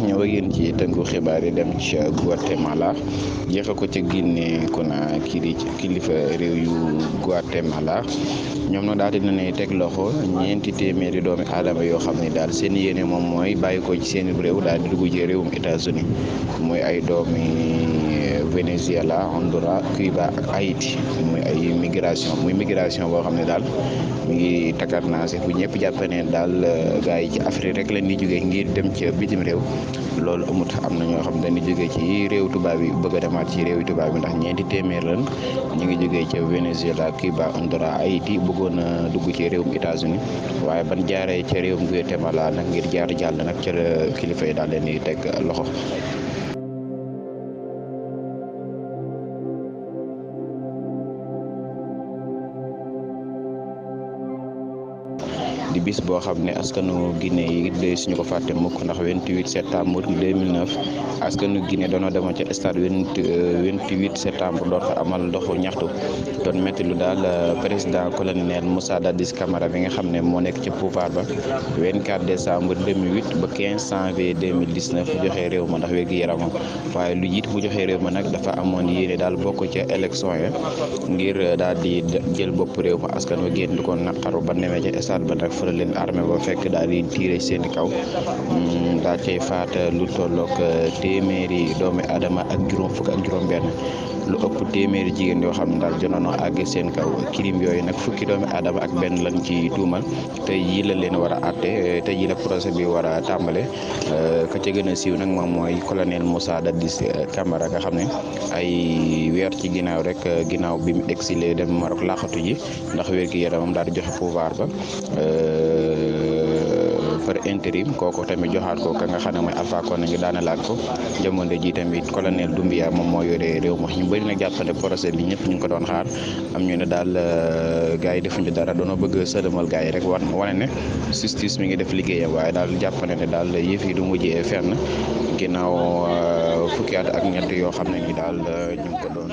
ñëw ak yéen ci tënku xibaar yi dem ci Guatemala jeexal ko ca Guinée Conakry ci kilifa réew yu Guatemala ñoom nag daal dina ne teg loxo ñeenti téeméeri doomi aadama yoo xam ne daal seen yéene moom mooy bàyyi ko ci seen réew daal di dugg ci réewum États-Unis muy ay doomi Venezuela Honduras Cuba ak Haïti muy ay migration boo xam ne daal mi ngi takar naa si bu ñëpp jàpp ne daal gars yi ci Afrique rek lañ di jógee ngir dem ci bitim réew loolu amut am na ñoo xam ne dañuy jógee ci réew tubaab yi bëgg a demaat ci réew tubaab yi ndax ñeenti téeméer lan ñu ngi jógee ca Venezuela Cuba Honduras Haïti bëggoon a dugg ci réewum États-Unis waaye ban jaaree ca réewum Guatemala nag ngir jaar jàll nag ca kilifa yi daal leen di teg loxo. di bis boo xam ne askanu Guinée yi de suñu ko fàtte mukk ndax 28 septembre 2009 askanu Guinée doonoo demoon ca stade 28 septembre doon fa amal doxu ñaxtu doon métti lu daal président colonel Moussa Dadis Camara bi nga xam ne moo nekk ci pouvoir ba 24 décembre 2008 ba 15 janvier 2019 mu joxee réew ma ndax wér-gu-yaramam waaye lu jiit mu joxee réew ma nag dafa amoon yéene daal bokk ca élection ya ngir daal di jël bopp réew ma askan wa génn di ko naqaru ba nemee ca stade ba nag fële leen armée ba fekk daal di tiire seen kaw daal cay faat lu tollook téeméeri doomi adama ak juróom-benn lu ëpp téeméeri jigéen yoo xam ne daal jonoonoo àgg seen kaw crime yooyu nag fukki doomi adama ak benn lañ ci tuumal tey jii la leen war a àtte tey jii la procès bi war a tàmbale ka ca gën a siiw nag moom mooy colonel Moussa Dadis Camara nga xam ne ay weer ci ginnaaw rek ginnaaw bi mu exilé dem Maroc laaxatu ji ndax wér gi yaramam daal di joxe pouvoir ba par intérim kooku tamit joxaat ko ka nga xam ne mooy Alpha Condé ngi daanalaat ko jamono ji tamit colonel Doumbouya moom moo yore réew ma ñu bëri nag jàppale procès bi ñëpp ñu ngi ko doon xaar am ñu ne daal gars yi defuñu dara doonoo bëgg sëlëmal gars yi rek wane ne justice mi ngi def liggéeyam waaye daal jàppale ne daal yëf yi du mujjee fenn ginnaaw fukki at ak ñett yoo xam ne ni daal ñu ngi ko doon